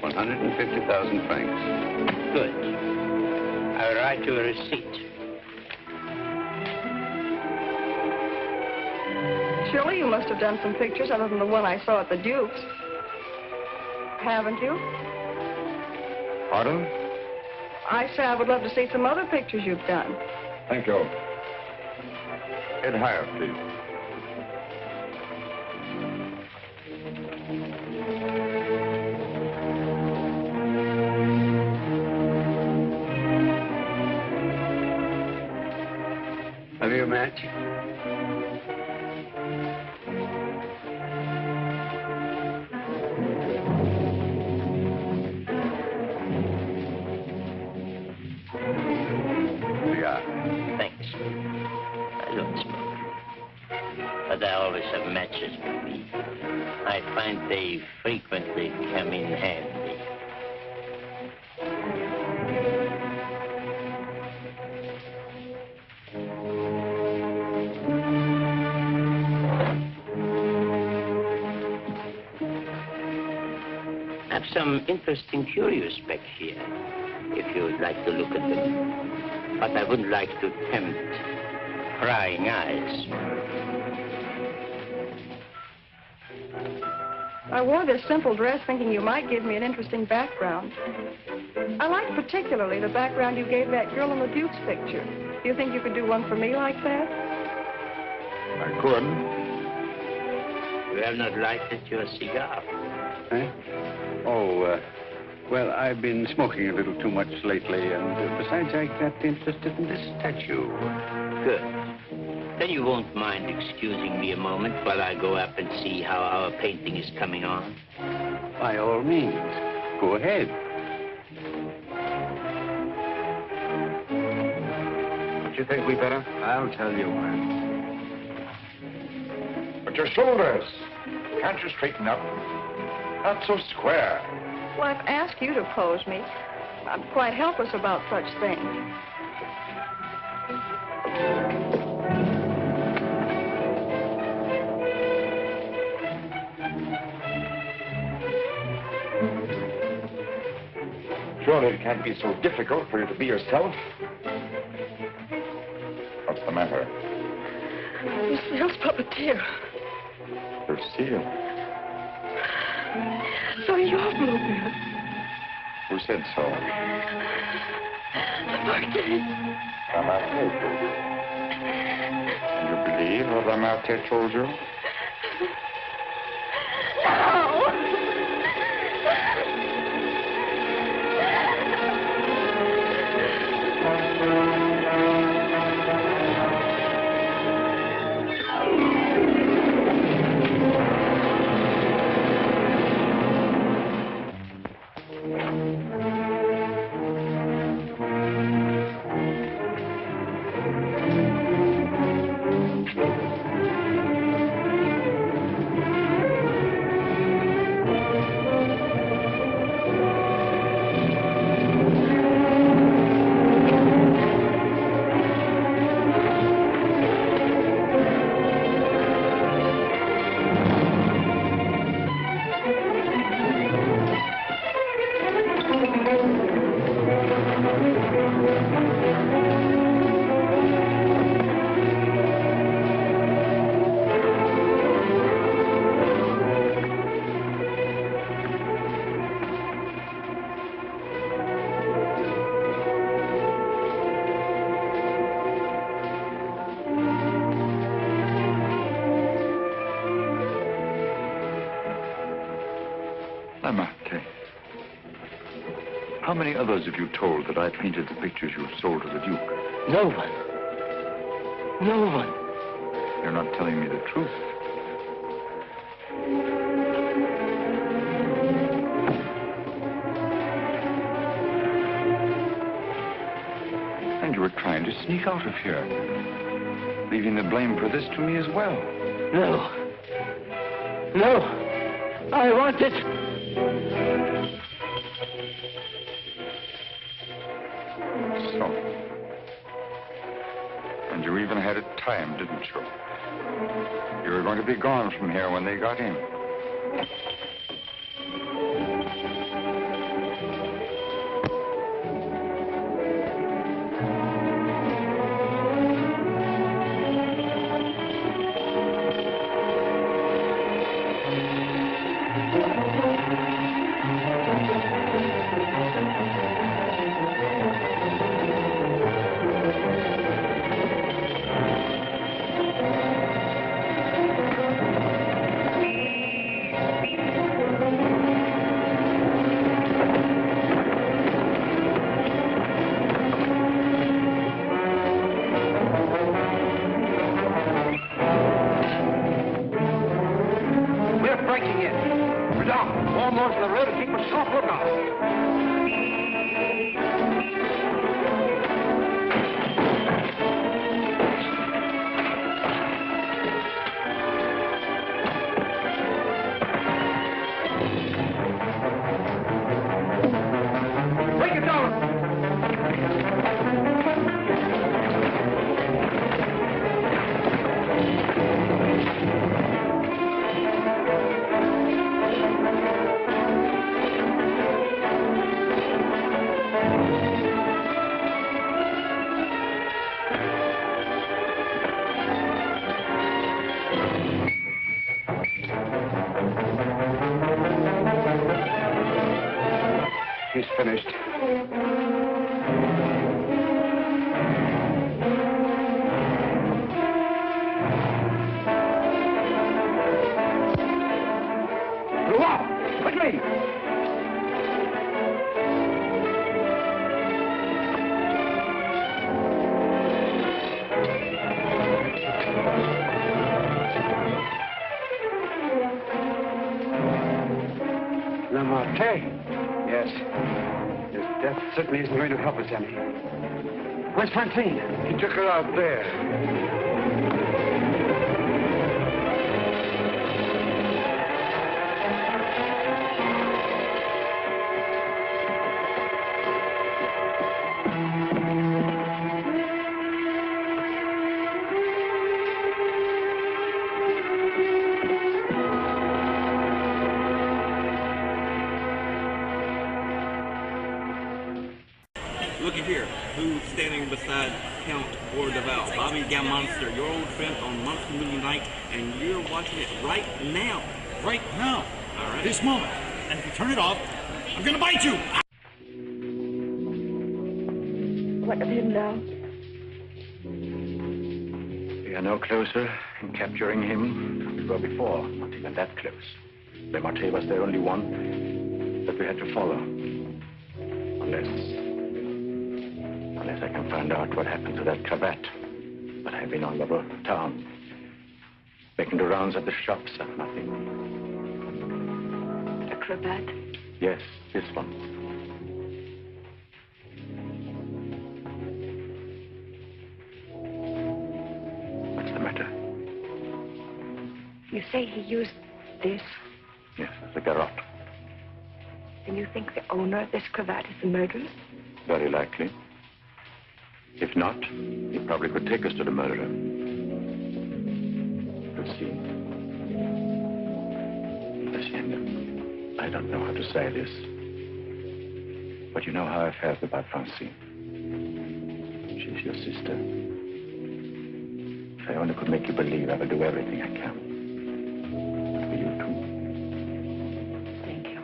150,000 francs. Good. I'll write you a receipt. Surely you must have done some pictures other than the one I saw at the Duke's. Haven't you? Pardon? I say I would love to see some other pictures you've done. Thank you. Head higher, please. Have you a match? But I always have matches with me. I find they frequently come in handy. I have some interesting curios back here, if you would like to look at them. But I wouldn't like to tempt prying eyes. I wore this simple dress thinking you might give me an interesting background. I like particularly the background you gave that girl in the Duke's picture. Do you think you could do one for me like that? I could. You have not lighted your cigar. Eh? Oh, well, I've been smoking a little too much lately, and besides, I got interested in this statue. Good. Then you won't mind excusing me a moment while I go up and see how our painting is coming on? By all means. Go ahead. Don't you think we better? I'll tell you when. But your shoulders. Can't you straighten up? Not so square. Well, I've asked you to pose me. I'm quite helpless about such things. Surely it can't be so difficult for you to be yourself. What's the matter? Lucille's puppeteer. Lucille. So you're Bluebeard. Who said so? Martin. Ramarte. And you believe what Ramarte told you? No. Amate. How many others have you told that I painted the pictures you sold to the Duke? No one. No one. You're not telling me the truth. And you were trying to sneak out of here, leaving the blame for this to me as well. No. No. I want it. So. And you even had it timed, didn't you? You were going to be gone from here when they got in. He's finished. Go up! Quickly! Lamartine? Yes. His death certainly isn't going to help us any. Where's Francine? He took her out there. Looky here, who's standing beside Count Ordeval? Bobby Gammonster, your old friend on Monster Movie Night, and you're watching it right now. Right now. All right. This moment. And if you turn it off, I'm gonna bite you! What of him now? We are no closer in capturing him than we were before. Not even that close. Lamartine was the only one that we had to follow. Unless I can find out what happened to that cravat. But I've been all over town, making the rounds at the shops and nothing. The cravat? Yes, this one. What's the matter? You say he used this? Yes, the garrote. Then you think the owner of this cravat is the murderer? Very likely. If not, he probably could take us to the murderer. We'll see. Lucienne, I don't know how to say this, but you know how I felt about Francine. She's your sister. If I only could make you believe, I will do everything I can. But for you too. Thank you.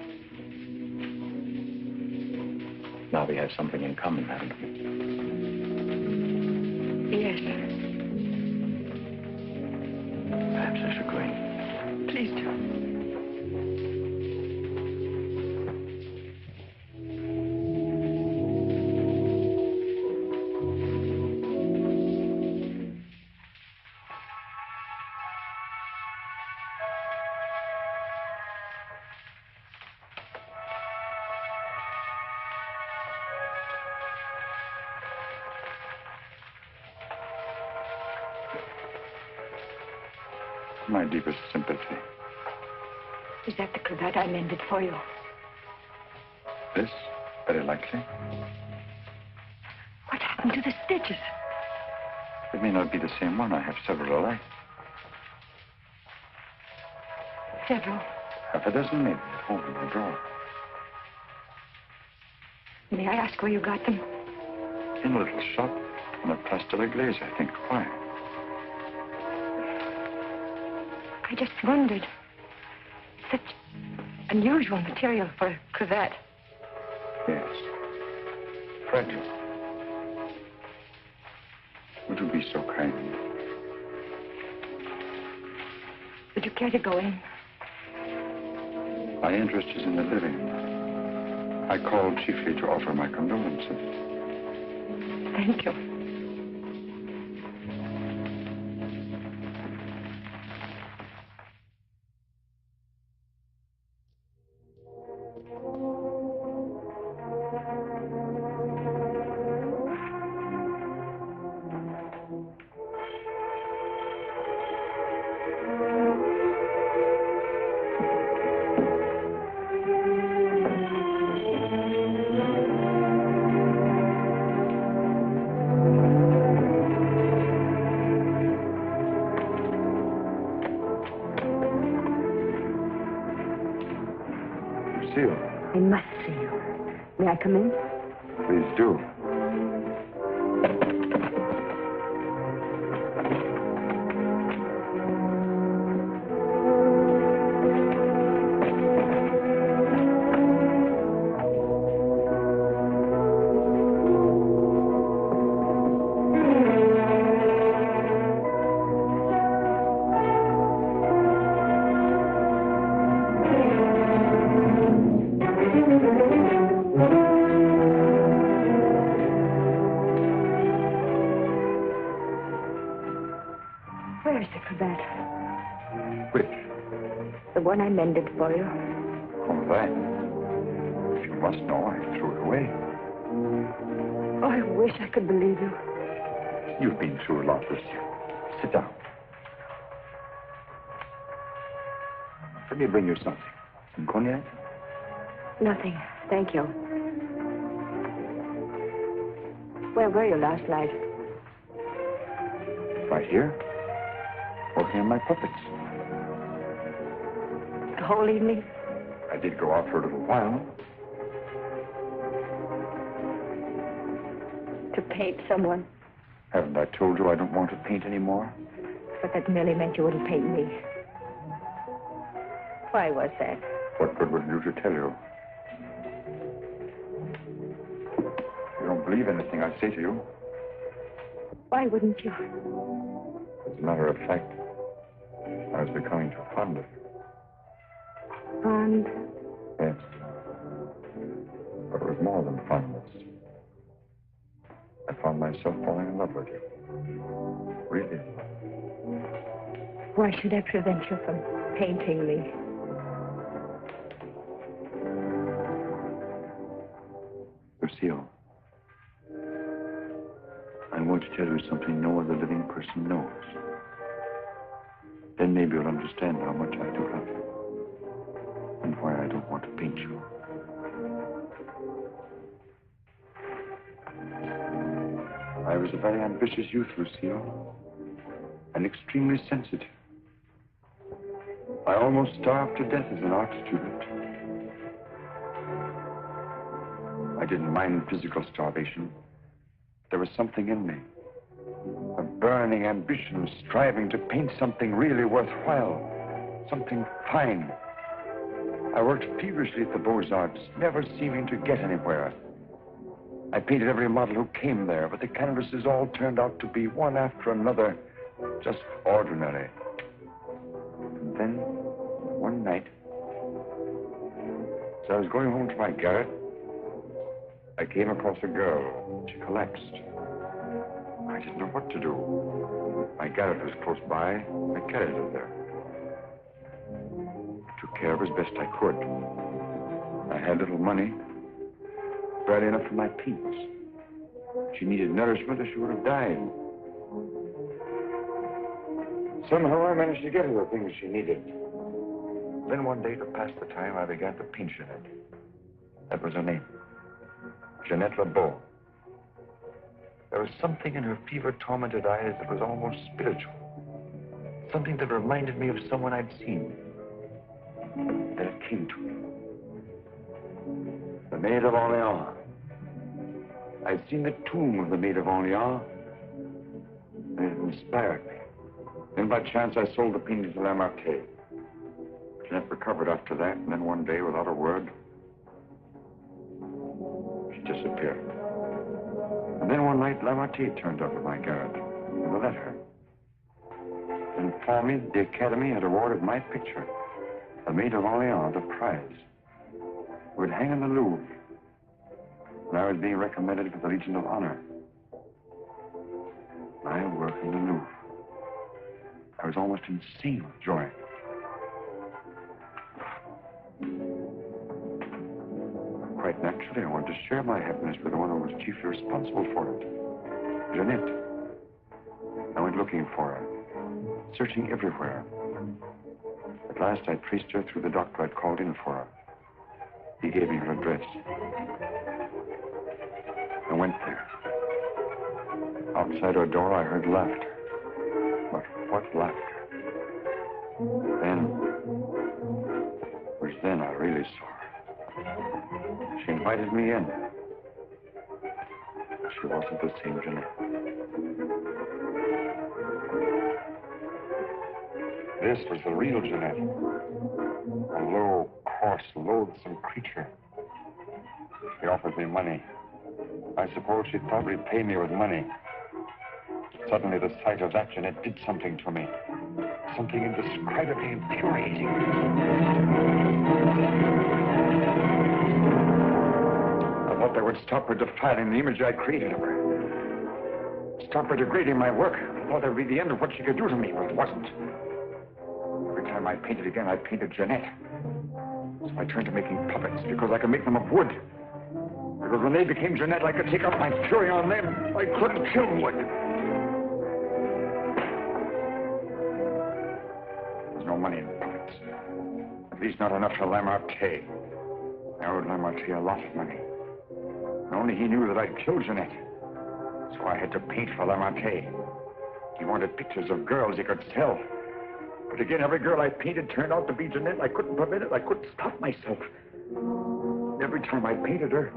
Now we have something in common, haven't we? Yes. Perhaps I should go in. Please do. My deepest sympathy. Is that the cravat I mended for you? This? Very likely. What happened to the stitches? It may not be the same one. I have several alike. Several. Half a dozen, maybe, at home in the drawer. May I ask where you got them? In a little shop on a Place de la Glaise, I think. Why? I just wondered. Such unusual material for a cravat. Yes. Fragile. Would you be so kind? Would you care to go in? My interest is in the living. I called chiefly to offer my condolences. Thank you. I must see you. May I come in? Please do. Where's the cravat? Which? The one I mended for you. Oh, that. If you must know, I threw it away. Oh, I wish I could believe you. You've been through a lot this year. Sit down. Let me bring you something. Some cognac? Nothing. Thank you. Where were you last night? Right here. Working on my puppets. The whole evening? I did go out for a little while. To paint someone. Haven't I told you I don't want to paint anymore? But that merely meant you wouldn't paint me. Why was that? What good would it do to tell you? You don't believe anything I say to you. Why wouldn't you? As a matter of fact, I was becoming too fond of you. Fond? Yes. But it was more than fondness. I found myself falling in love with you. Really. Why should I prevent you from painting me? Lucille, I'm going to tell you something no other living person knows. Then maybe you'll understand how much I do love you. And why I don't want to paint you. I was a very ambitious youth, Lucille. And extremely sensitive. I almost starved to death as an art student. I didn't mind physical starvation. There was something in me. A burning ambition, striving to paint something really worthwhile. Something fine. I worked feverishly at the Beaux-Arts, never seeming to get anywhere. I painted every model who came there, but the canvases all turned out to be one after another, just ordinary. And then, one night, as I was going home to my garret, I came across a girl. She collapsed. I didn't know what to do. My garret was close by. I carried her there. I took care of her as best I could. I had little money, barely enough for my paints. She needed nourishment or she would have died. Somehow I managed to get her the things she needed. Then one day, to pass the time, I began to paint Jeanette. That was her name. Jeanette LeBeau. There was something in her fever-tormented eyes that was almost spiritual. Something that reminded me of someone I'd seen. Then it came to me. The Maid of Orleans. I'd seen the tomb of the Maid of Orleans, and it inspired me. Then by chance I sold the painting to Lamartine. Jeanette recovered after that, and then one day, without a word, she disappeared. And then one night, Lamartine turned up at my garage with a letter. And informed me that the Academy had awarded my picture, The Maid of Orleans, the prize. It would hang in the Louvre. And I was being recommended for the Legion of Honor. I work in the Louvre. I was almost insane with joy. Quite naturally, I wanted to share my happiness with the one who was chiefly responsible for it. Jeanette. I went looking for her, searching everywhere. At last, I traced her through the doctor I'd called in for her. He gave me her address. I went there. Outside her door, I heard laughter. But what laughter? Then I really saw her. She invited me in. She wasn't the same Jeanette. This was the real Jeanette. A low, coarse, loathsome creature. She offered me money. I suppose she'd probably pay me with money. Suddenly, the sight of that Jeanette did something to me. Something indescribably infuriating. I thought that would stop her defiling the image I created of her. Stop her degrading my work. I thought that would be the end of what she could do to me, but it wasn't. Every time I painted again, I painted Jeanette. So I turned to making puppets because I could make them of wood. Because when they became Jeanette, I could take out my fury on them. I couldn't kill wood. No money in puppets. At least not enough for Lamartine. I owed Lamartine a lot of money. And only he knew that I'd killed Jeanette. So I had to paint for Lamartine. He wanted pictures of girls he could sell. But again, every girl I painted turned out to be Jeanette. I couldn't prevent it. I couldn't stop myself. Every time I painted her,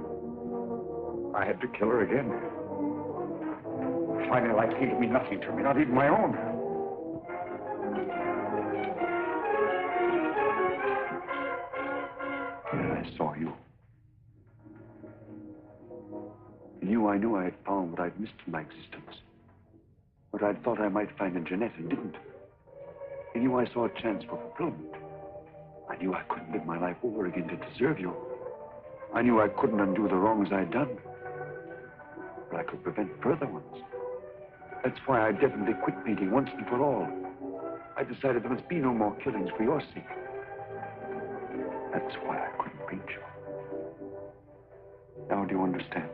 I had to kill her again. Finally, life seemed to mean nothing to me, not even my own. I saw you. In you, I knew I had found what I'd missed in my existence. What I'd thought I might find in Jeanette and didn't. In you, I saw a chance for fulfillment. I knew I couldn't live my life over again to deserve you. I knew I couldn't undo the wrongs I'd done. But I could prevent further ones. That's why I definitely quit painting once and for all. I decided there must be no more killings for your sake. That's why I couldn't paint you. Now do you understand?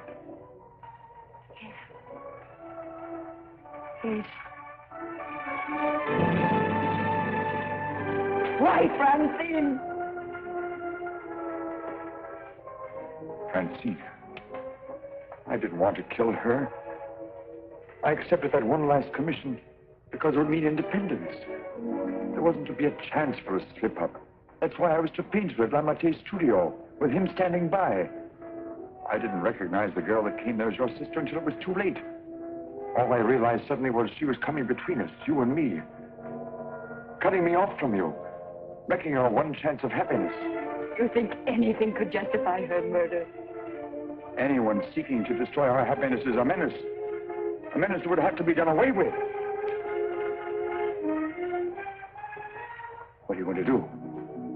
Yes. Why, Francine? Francine. I didn't want to kill her. I accepted that one last commission because it would mean independence. There wasn't to be a chance for a slip-up. That's why I was to paint her at Lamartine's studio, with him standing by. I didn't recognize the girl that came there as your sister until it was too late. All I realized suddenly was she was coming between us, you and me. Cutting me off from you. Wrecking our one chance of happiness. You think anything could justify her murder? Anyone seeking to destroy our happiness is a menace. A menace that would have to be done away with. What are you going to do?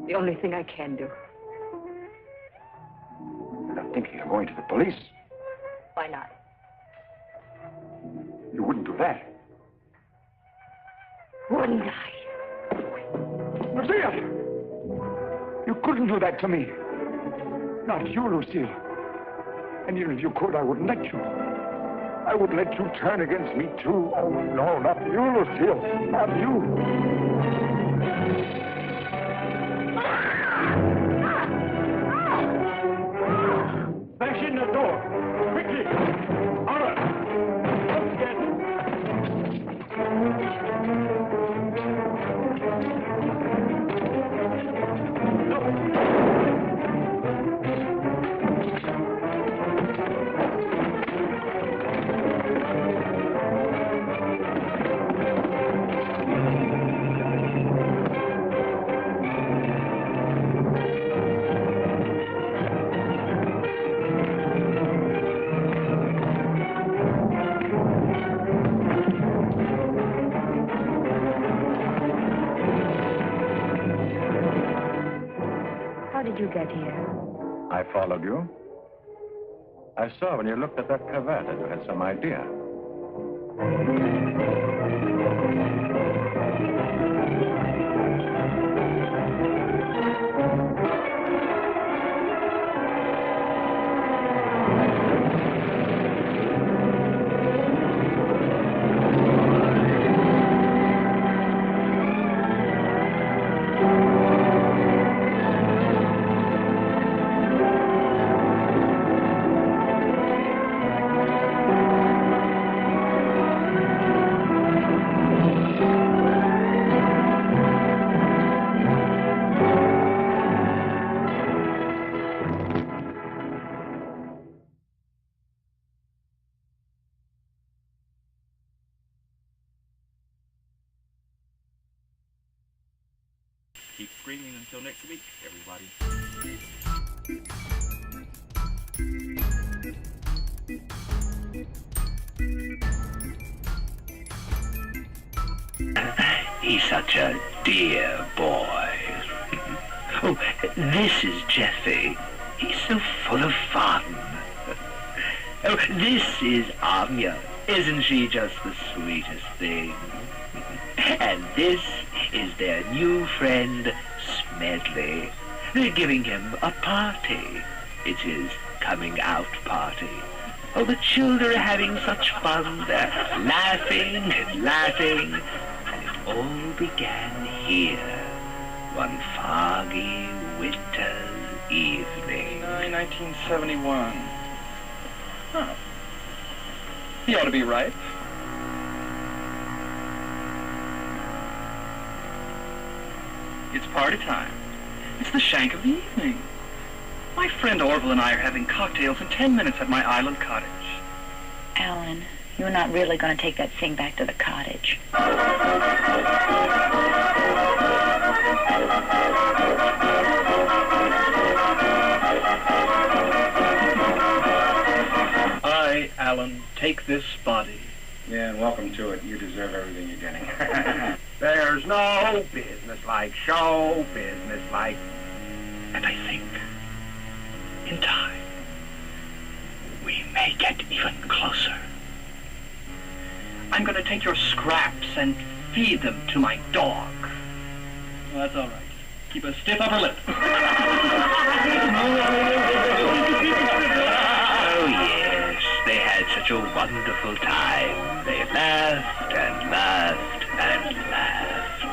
The only thing I can do. You're not thinking of going to the police? Why not? You wouldn't do that. Wouldn't I? Lucille! You couldn't do that to me. Not you, Lucille. And even if you could, I wouldn't let you. I would let you turn against me, too. Oh, no, not you, Lucille. Not you. Bash in the door. Quickly. All right. Let's get it. How did you get here? I followed you. I saw when you looked at that cravat that you had some idea. Keep screaming until next week, everybody. He's such a dear boy. Oh, this is Jeffy. He's so full of fun. Oh, this is Anya. Isn't she just the sweetest thing? And this is their new friend, Smedley. They're giving him a party. It's his coming out party. Oh, the children are having such fun. They're laughing and laughing. And it all began here, one foggy winter's evening. 1971. Huh. He ought to be right. It's party time. It's the shank of the evening. My friend Orville and I are having cocktails in 10 minutes at my island cottage. Alan, you're not really going to take that thing back to the cottage. I, Alan, take this body. Yeah, and welcome to it. You deserve everything you're getting. There's no business like show business like... And I think, in time, we may get even closer. I'm going to take your scraps and feed them to my dog. Well, that's all right. Keep a stiff upper lip. Oh, yes, they had such a wonderful time. They laughed and laughed and laughed.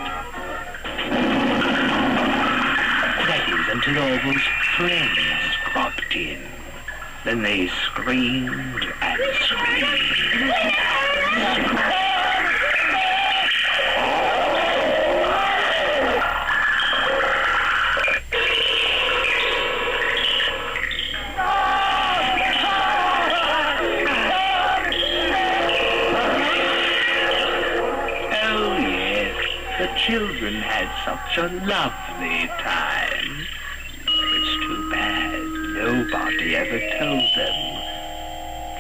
That is, until Orville's friends dropped in. Then they screamed and screamed. Children had such a lovely time. It's too bad nobody ever told them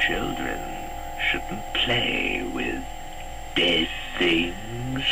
children shouldn't play with dead things.